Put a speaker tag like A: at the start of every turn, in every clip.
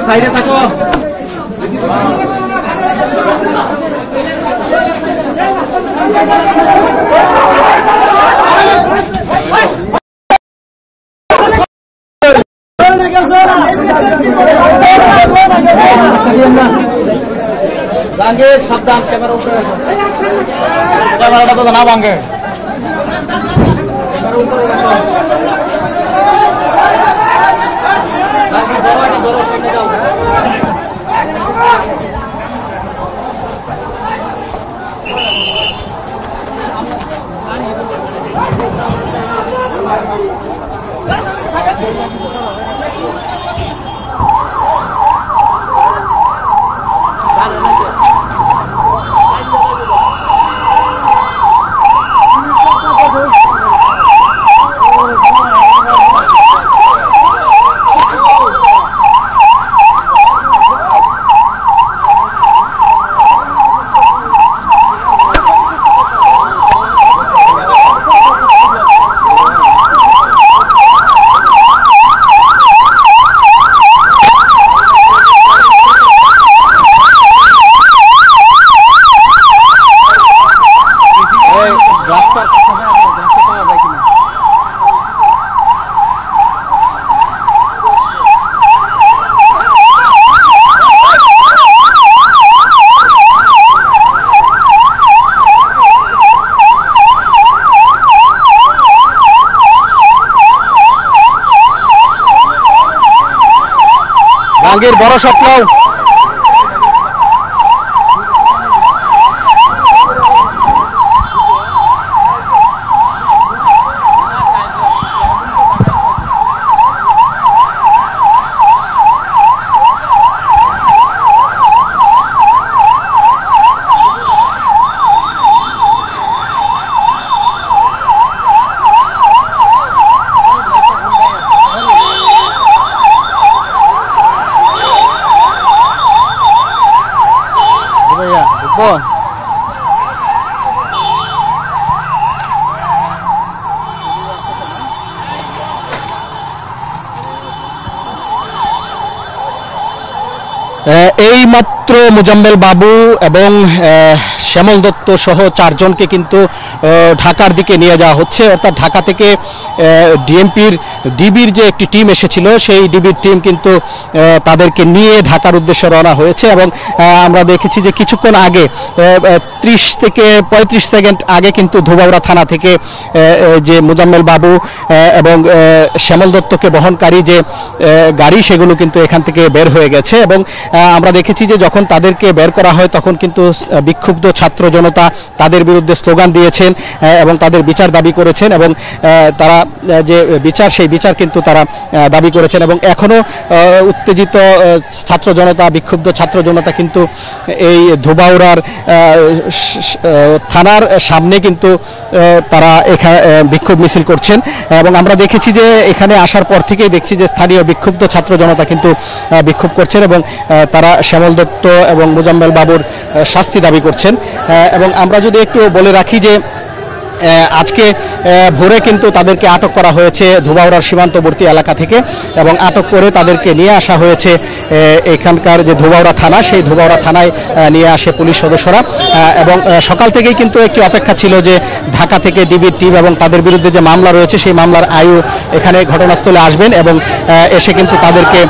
A: সাইডে থাকো। সাবধান, ক্যামেরা উপরে রাখো, ক্যামেরাটা তো না ভাঙে, ক্যামেরা উপরে রাখো। ধরো সামনে যাও। জাহাঙ্গীর বড় স্বপ্ন। এই মাত্র মুজাম্মেল বাবু এবং শ্যামল দত্ত সহ চারজনকে কিন্তু ঢাকার দিকে নিয়ে যাওয়া হচ্ছে, অর্থাৎ ঢাকা থেকে ডিবির যে একটি টিম এসেছিল সেই ডিবির টিম কিন্তু তাদেরকে নিয়ে ঢাকার উদ্দেশ্যে রওনা হয়েছে। এবং আমরা দেখেছি যে কিছুক্ষণ আগে 30 থেকে 35 সেকেন্ড আগে কিন্তু ধোবাউড়া থানা থেকে যে মুজাম্মেল বাবু এবং শ্যামল দত্তকে বহনকারী যে গাড়ি সেগুলো কিন্তু এখান থেকে বের হয়ে গেছে। এবং আমরা দেখেছি যে যখন তাদেরকে বের করা হয় তখন কিন্তু বিক্ষুব্ধ ছাত্র জনতা তাদের বিরুদ্ধে স্লোগান দিয়েছেন এবং তাদের বিচার দাবি করেছেন এবং তারা যে বিচার সেই বিচার কিন্তু তারা দাবি করেছেন। এবং এখনো উত্তেজিত ছাত্র জনতা, বিক্ষুব্ধ ছাত্র জনতা কিন্তু এই ধোবাউড়ার থানার সামনে কিন্তু তারা এখানে বিক্ষোভ মিছিল করছেন। এবং আমরা দেখেছি যে এখানে আসার পর থেকেই দেখছি যে স্থানীয় বিক্ষুব্ধ ছাত্র জনতা কিন্তু বিক্ষোভ করছেন এবং তারা শ্যামল দত্ত এবং মুজাম্মেল বাবুর শাস্তি দাবি করছেন। এবং আমরা যদি একটু বলে রাখি যে আজকে ভোরে কিন্তু তাদেরকে আটক করা হয়েছে ধোবাউড়ার সীমান্তবর্তী এলাকা থেকে এবং আটক করে তাদেরকে নিয়ে আসা হয়েছে এখানকার যে ধোবাউড়া থানা, সেই ধোবাউড়া থানায় নিয়ে আসে পুলিশ সদস্যরা। এবং সকাল থেকেই কিন্তু একটি অপেক্ষা ছিল যে ঢাকা থেকে ডিবির টিম এবং তাদের বিরুদ্ধে যে মামলা রয়েছে সেই মামলার আয়ু এখানে ঘটনাস্থলে আসবেন এবং এসে কিন্তু তাদেরকে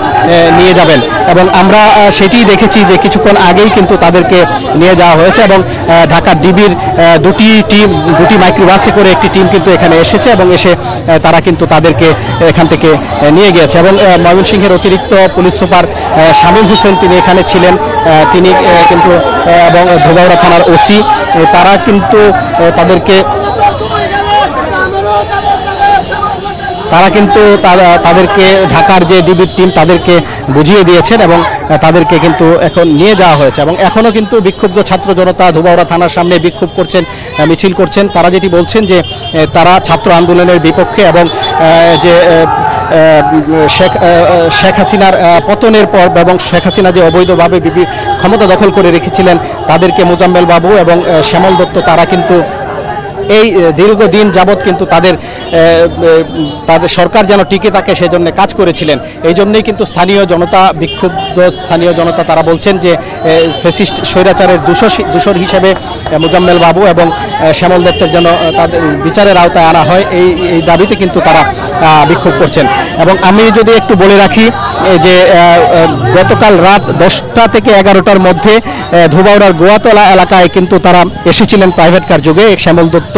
A: নিয়ে যাবেন। এবং আমরা সেটিই দেখেছি যে কিছুক্ষণ আগেই কিন্তু তাদেরকে নিয়ে যাওয়া হয়েছে এবং ঢাকা ডিবির দুটি মাইক্রোবাসে করে একটি টিম কিন্তু এখানে এসেছে এবং এসে তারা কিন্তু তাদেরকে এখান থেকে নিয়ে গিয়েছে। এবং ময়মনসিংহের অতিরিক্ত পুলিশ সুপার শামীম হোসেন তিনি এখানে ছিলেন, তিনি কিন্তু এবং ধোবাউড়া থানার ওসি তারা কিন্তু তাদেরকে তারা কিন্তু তাদেরকে ঢাকার যে ডিবির টিম তাদেরকে বুঝিয়ে দিয়েছেন এবং তাদেরকে কিন্তু এখন নিয়ে যাওয়া হয়েছে এবং এখনও কিন্তু বিক্ষুব্ধ ছাত্র জনতা ধোবাউড়া থানার সামনে বিক্ষোভ করছেন, মিছিল করছেন। তারা যেটি বলছেন যে তারা ছাত্র আন্দোলনের বিপক্ষে এবং যে শেখ হাসিনার পতনের পর এবং শেখ হাসিনা যে অবৈধভাবে ক্ষমতা দখল করে রেখেছিলেন তাদেরকে মোজাম্মেল বাবু এবং শ্যামল দত্ত তারা কিন্তু এই দীর্ঘদিন যাবৎ কিন্তু তাদের সরকার যেন টিকে থাকে সেজন্য কাজ করেছিলেন। এই জন্যই কিন্তু স্থানীয় জনতা, বিক্ষুব্ধ স্থানীয় জনতা তারা বলছেন যে ফ্যাসিস্ট স্বৈরাচারের দূষর হিসেবে মোজাম্মেল বাবু এবং শ্যামল দত্তের জন্য তাদের বিচারের আওতায় আনা হয়, এই দাবিতে কিন্তু তারা বিক্ষোভ করছেন। এবং আমি যদি একটু বলে রাখি যে গতকাল রাত 10টা থেকে 11টার মধ্যে ধোবাউড়ার গোয়াতলা এলাকায় কিন্তু তারা এসেছিলেন প্রাইভেট কার যোগে। শ্যামল দত্ত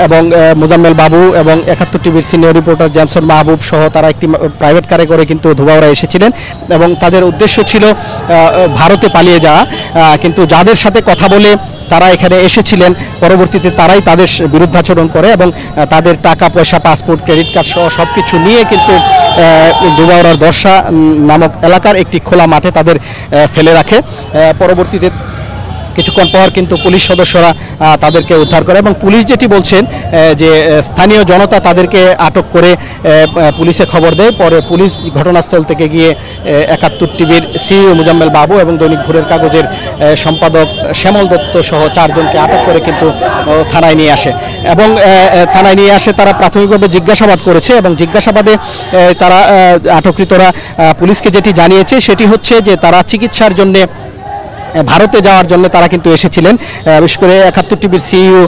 A: এবং মোজাম্মেল বাবু এবং 71 টিভির সিনিয়র রিপোর্টার জ্যামসন মাহবুব সহ তারা একটি প্রাইভেট কারে করে কিন্তু ধোবাউড়া এসেছিলেন এবং তাদের উদ্দেশ্য ছিল ভারতে পালিয়ে যাওয়া। কিন্তু যাদের সাথে কথা বলে তারা এখানে এসেছিলেন পরবর্তীতে তারাই তাদের বিরুদ্ধাচরণ করে এবং তাদের টাকা পয়সা, পাসপোর্ট, ক্রেডিট কার্ড সহ সব কিছু নিয়ে কিন্তু ধোবাউড়ার দর্শা নামক এলাকার একটি খোলা মাঠে তাদের ফেলে রাখে। পরবর্তীতে কিছুক্ষণ পর কিন্তু পুলিশ সদস্যরা তাদেরকে উদ্ধার করে এবং পুলিশ যেটি বলছেন যে স্থানীয় জনতা তাদেরকে আটক করে পুলিশে খবর দেয়। পরে পুলিশ ঘটনাস্থল থেকে গিয়ে 71 টিভির সিইও মোজাম্মেল বাবু এবং দৈনিক ভোরের কাগজের সম্পাদক শ্যামল দত্ত সহ 4 জনকে আটক করে কিন্তু থানায় নিয়ে আসে এবং থানায় নিয়ে আসে তারা প্রাথমিকভাবে জিজ্ঞাসাবাদ করেছে এবং জিজ্ঞাসাবাদে তারা আটককৃতরা পুলিশকে যেটি জানিয়েছে সেটি হচ্ছে যে তারা চিকিৎসার জন্য ভারতে যাওয়ার জন্য তারা কিন্তু এসেছিলেন। বিশেষ করে 71 টিভির সিইও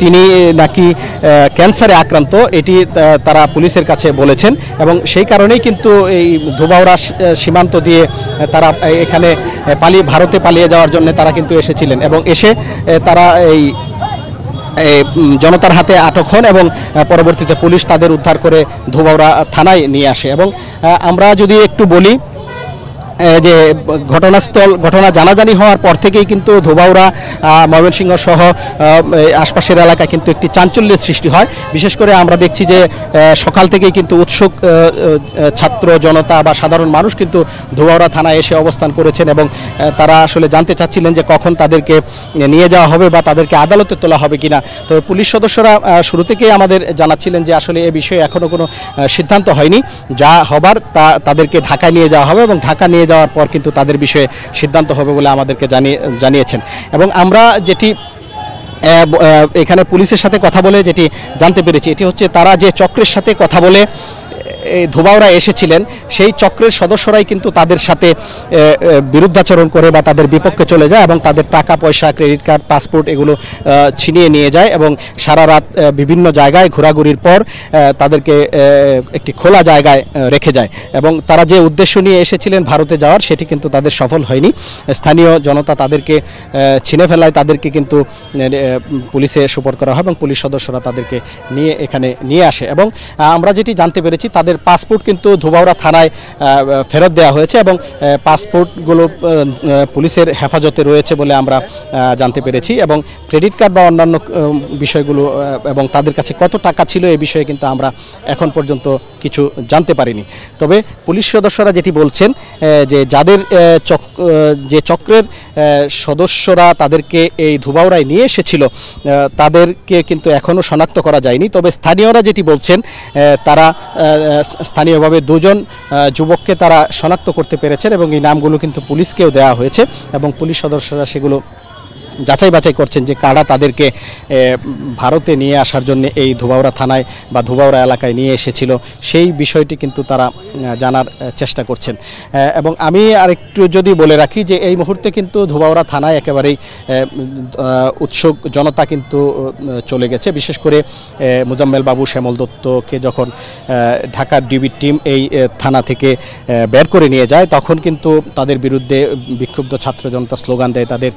A: তিনি নাকি ক্যান্সারে আক্রান্ত, এটি তারা পুলিশের কাছে বলেছেন এবং সেই কারণেই কিন্তু এই ধোবাউড়া সীমান্ত দিয়ে তারা এখানে ভারতে পালিয়ে যাওয়ার জন্য তারা কিন্তু এসেছিলেন এবং এসে তারা এই জনতার হাতে আটক হন এবং পরবর্তীতে পুলিশ তাদের উদ্ধার করে ধোবাউড়া থানায় নিয়ে আসে। এবং আমরা যদি একটু বলি যে ঘটনা জানাজানি হওয়ার পর থেকেই কিন্তু ধোবাউড়া, ময়মনসিংহ সহ আশপাশের এলাকায় কিন্তু একটি চাঞ্চল্যের সৃষ্টি হয়। বিশেষ করে আমরা দেখছি যে সকাল থেকেই কিন্তু উৎসুক ছাত্র জনতা বা সাধারণ মানুষ কিন্তু ধোবাউড়া থানায় এসে অবস্থান করেছেন এবং তারা আসলে জানতে চাচ্ছিলেন যে কখন তাদেরকে নিয়ে যাওয়া হবে বা তাদেরকে আদালতে তোলা হবে কিনা। তো পুলিশ সদস্যরা শুরু থেকেই আমাদের জানাচ্ছিলেন যে আসলে এ বিষয়ে এখনও কোনো সিদ্ধান্ত হয়নি, যা হবার তাদেরকে ঢাকায় নিয়ে যাওয়া হবে এবং ঢাকা নিয়ে যাওয়ার পর কিন্তু তাদের বিষয়ে সিদ্ধান্ত হবে বলে আমাদেরকে জানিয়েছেন। এবং আমরা যেটি এখানে পুলিশের সাথে কথা বলে যেটি জানতে পেরেছি এটি হচ্ছে তারা যে চক্রের সাথে কথা বলে ধোবাউড়া এসেছিলেন সেই চক্রের সদস্যরাই কিন্তু তাদের সাথে বিরুদ্ধাচরণ করে বা তাদের বিপক্ষে চলে যায় এবং তাদের টাকা পয়সা, ক্রেডিট কার্ড, পাসপোর্ট এগুলো ছিনিয়ে নিয়ে যায় এবং সারা রাত বিভিন্ন জায়গায় ঘোরাঘুরির পর তাদেরকে একটি খোলা জায়গায় রেখে যায় এবং তারা যে উদ্দেশ্য নিয়ে এসেছিলেন ভারতে যাওয়ার সেটি কিন্তু তাদের সফল হয়নি। স্থানীয় জনতা তাদেরকে ছিনে ফেলায় তাদেরকে কিন্তু পুলিশে সোপর্দ করা হয় এবং পুলিশ সদস্যরা তাদেরকে নিয়ে এখানে নিয়ে আসে এবং আমরা যেটি জানতে পেরেছি তাদের পাসপোর্ট কিন্তু ধোবাউড়া থানায় ফেরত দেওয়া হয়েছে এবং পাসপোর্টগুলো পুলিশের হেফাজতে রয়েছে বলে আমরা জানতে পেরেছি এবং ক্রেডিট কার্ড বা অন্যান্য বিষয়গুলো এবং তাদের কাছে কত টাকা ছিল এই বিষয়ে কিন্তু আমরা এখন পর্যন্ত কিছু জানতে পারিনি। তবে পুলিশ সদস্যরা যেটি বলছেন যে যাদের যে চক্রের সদস্যরা তাদেরকে এই ধোবাউড়ায় নিয়ে এসেছিল তাদেরকে কিন্তু এখনও শনাক্ত করা যায়নি। তবে স্থানীয়রা যেটি বলছেন তারা স্থানীয়ভাবে 2 জন যুবককে তারা শনাক্ত করতে পেরেছেন এবং এই নামগুলো কিন্তু পুলিশকেও দেওয়া হয়েছে এবং পুলিশ সদস্যরা সেগুলো যাচাই বাছাই করছেন যে কারা তাদেরকে ভারতে নিয়ে আসার জন্য এই ধোবাউড়া থানায় বা ধোবাউড়া এলাকায় নিয়ে এসেছিল সেই বিষয়টি কিন্তু তারা জানার চেষ্টা করছেন। এবং আমি আরেকটু যদি বলে রাখি যে এই মুহূর্তে কিন্তু ধোবাউড়া থানায় একেবারেই উৎসুক জনতা কিন্তু চলে গেছে। বিশেষ করে মোজাম্মেল বাবু, শ্যামল দত্তকে যখন ঢাকার ডিবির টিম এই থানা থেকে বের করে নিয়ে যায় তখন কিন্তু তাদের বিরুদ্ধে বিক্ষুব্ধ ছাত্র জনতা স্লোগান দেয়, তাদের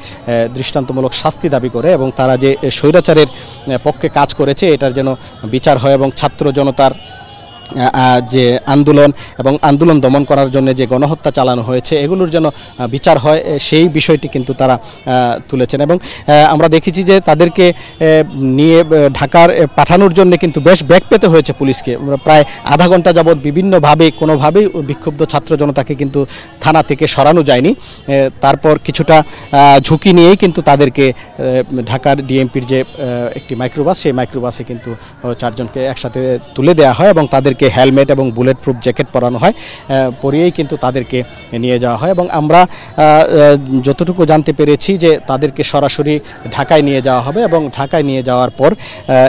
A: দৃষ্টান্তমূলক শাস্তি দাবি করে এবং তারা যে স্বৈরাচারের পক্ষে কাজ করেছে এটার যেন বিচার হয় এবং ছাত্র জনতার যে আন্দোলন এবং আন্দোলন দমন করার জন্য যে গণহত্যা চালানো হয়েছে এগুলোর যেন বিচার হয়, সেই বিষয়টি কিন্তু তারা তুলেছেন। এবং আমরা দেখেছি যে তাদেরকে নিয়ে ঢাকার পাঠানোর জন্য কিন্তু বেশ বেগ পেতে হয়েছে পুলিশকে। প্রায় আধা ঘন্টা যাবৎ বিভিন্নভাবে কোনোভাবেই বিক্ষুব্ধ ছাত্র জনতাকে কিন্তু থানা থেকে সরানো যায়নি। তারপর কিছুটা ঝুঁকি নিয়েই কিন্তু তাদেরকে ঢাকার ডিএমপির যে একটি মাইক্রোবাস, সেই মাইক্রোবাসে কিন্তু 4 জনকে একসাথে তুলে দেওয়া হয় এবং তাদেরকে হেলমেট এবং বুলেট প্রুফ জ্যাকেট পরানো হয়, পরিয়েই কিন্তু তাদেরকে নিয়ে যাওয়া হয়। এবং আমরা যতটুকু জানতে পেরেছি যে তাদেরকে সরাসরি ঢাকায় নিয়ে যাওয়া হবে এবং ঢাকায় নিয়ে যাওয়ার পর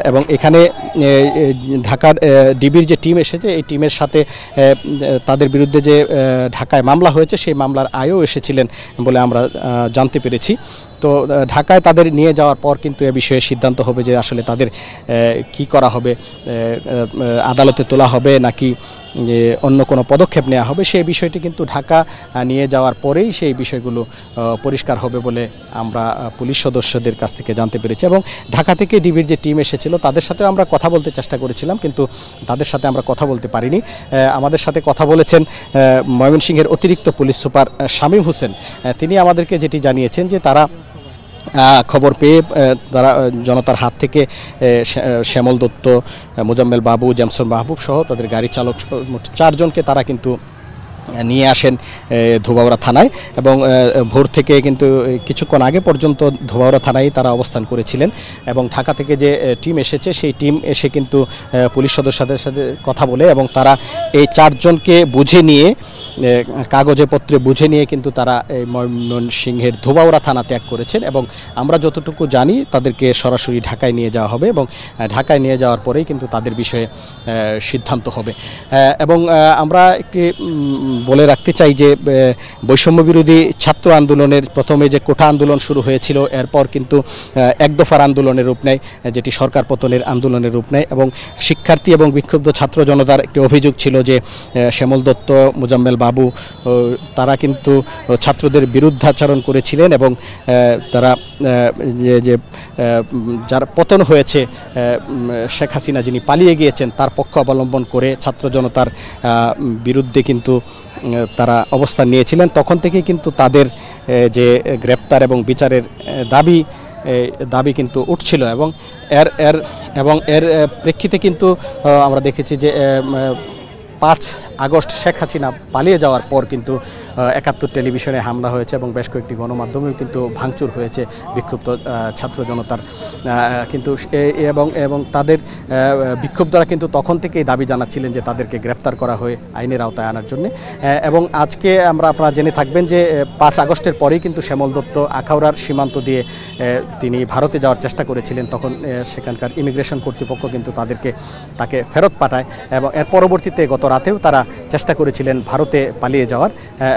A: এবং এখানে ঢাকার ডিবির যে টিম এসেছে এই টিমের সাথে তাদের বিরুদ্ধে যে ঢাকায় মামলা হয়েছে সেই মামলার আয়ও এসেছিলেন বলে আমরা জানতে পেরেছি। তো ঢাকায় তাদের নিয়ে যাওয়ার পর কিন্তু এ বিষয়ে সিদ্ধান্ত হবে যে আসলে তাদের কি করা হবে, আদালতে তোলা হবে নাকি অন্য কোনো পদক্ষেপ নেওয়া হবে, সেই বিষয়টি কিন্তু ঢাকা নিয়ে যাওয়ার পরেই সেই বিষয়গুলো পরিষ্কার হবে বলে আমরা পুলিশ সদস্যদের কাছ থেকে জানতে পেরেছি। এবং ঢাকা থেকে ডিবির যে টিম এসেছিল তাদের সাথেও আমরা কথা বলতে চেষ্টা করেছিলাম, কিন্তু তাদের সাথে আমরা কথা বলতে পারিনি। আমাদের সাথে কথা বলেছেন ময়মনসিংহের অতিরিক্ত পুলিশ সুপার শামীম হোসেন। তিনি আমাদেরকে যেটি জানিয়েছেন যে তারা খবর পেয়ে তারা জনতার হাত থেকে শ্যামল দত্ত, মোজাম্মেল বাবু, জেমসন মাহবুব সহ তাদের গাড়ি চালক 4 জনকে তারা কিন্তু নিয়ে আসেন ধোবাউড়া থানায়। এবং ভোর থেকে কিন্তু কিছুক্ষণ আগে পর্যন্ত ধোবাউড়া থানায় তারা অবস্থান করেছিলেন। এবং ঢাকা থেকে যে টিম এসেছে সেই টিম এসে কিন্তু পুলিশ সদস্যদের সাথে কথা বলে এবং তারা এই 4 জনকে বুঝে নিয়ে কাগজে পত্রে বুঝে নিয়ে কিন্তু তারা এই ময়মনসিংহের ধোবাউড়া থানা ত্যাগ করেছেন। এবং আমরা যতটুকু জানি তাদেরকে সরাসরি ঢাকায় নিয়ে যাওয়া হবে এবং ঢাকায় নিয়ে যাওয়ার পরেই কিন্তু তাদের বিষয়ে সিদ্ধান্ত হবে। এবং আমরা একটি বলে রাখতে চাই যে বৈষম্য বিরোধী ছাত্র আন্দোলনের প্রথমে যে কোঠা আন্দোলন শুরু হয়েছিল, এরপর কিন্তু এক দফার আন্দোলনের রূপ নেয়, যেটি সরকার পতনের আন্দোলনের রূপ নেয়। এবং শিক্ষার্থী এবং বিক্ষুব্ধ ছাত্র জনতার একটি অভিযোগ ছিল যে শ্যামল দত্ত, মোজাম্মেল বাবু তারা কিন্তু ছাত্রদের বিরুদ্ধাচরণ করেছিলেন এবং তারা যে যার পতন হয়েছে শেখ হাসিনা যিনি পালিয়ে গিয়েছেন তার পক্ষ অবলম্বন করে ছাত্র জনতার বিরুদ্ধে কিন্তু তারা অবস্থান নিয়েছিলেন। তখন থেকেই কিন্তু তাদের যে গ্রেপ্তার এবং বিচারের দাবি কিন্তু উঠছিল। এবং এর প্রেক্ষিতে কিন্তু আমরা দেখেছি যে 5 আগস্ট শেখ হাসিনা পালিয়ে যাওয়ার পর কিন্তু 71 টেলিভিশনে হামলা হয়েছে এবং বেশ কয়েকটি গণমাধ্যমেও কিন্তু ভাঙচুর হয়েছে বিক্ষুব্ধ ছাত্র জনতার। কিন্তু এবং তাদের বিক্ষুব্ধরা কিন্তু তখন থেকেই দাবি জানাচ্ছিলেন যে তাদেরকে গ্রেপ্তার করা হয়ে আইনের আওতায় আনার জন্য। এবং আজকে আপনারা জেনে থাকবেন যে 5 আগস্টের পরেই কিন্তু শ্যামল দত্ত আখাউড়ার সীমান্ত দিয়ে তিনি ভারতে যাওয়ার চেষ্টা করেছিলেন। তখন সেখানকার ইমিগ্রেশন কর্তৃপক্ষ কিন্তু তাকে ফেরত পাঠায় এবং এর পরবর্তীতে গত রাতেও তারা চেষ্টা করেছিলেন ভারতে পালিয়ে যাওয়ার।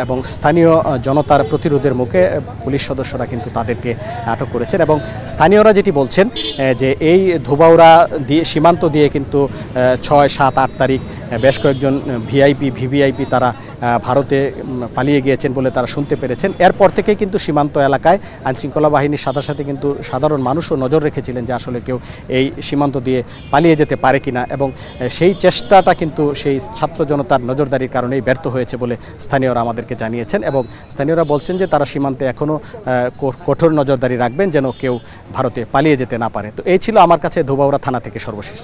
A: এবং স্থানীয় জনতার প্রতিরোধের মুখে পুলিশ সদস্যরা কিন্তু তাদেরকে আটক করেছেন। এবং স্থানীয়রা যেটি বলছেন যে এই ধোবাউড়া দিয়ে সীমান্ত দিয়ে কিন্তু 6, 7, 8 তারিখ বেশ কয়েকজন ভিভিআইপি তারা ভারতে পালিয়ে গিয়েছেন বলে তারা শুনতে পেরেছেন। এরপর থেকেই কিন্তু সীমান্ত এলাকায় আইনশৃঙ্খলা বাহিনীর সাথে সাথে কিন্তু সাধারণ মানুষও নজর রেখেছিলেন যে আসলে কেউ এই সীমান্ত দিয়ে পালিয়ে যেতে পারে কিনা। এবং সেই চেষ্টাটা কিন্তু সেই ছাত্র জনতার নজরদারির কারণেই ব্যর্থ হয়েছে বলে স্থানীয়রা আমাদেরকে জানিয়েছেন। এবং স্থানীয়রা বলছেন যে তারা সীমান্তে এখনও কঠোর নজরদারি রাখবেন যেন কেউ ভারতে পালিয়ে যেতে না পারে। তো এই ছিল আমার কাছে ধোবাউড়া থানা থেকে সর্বশেষ।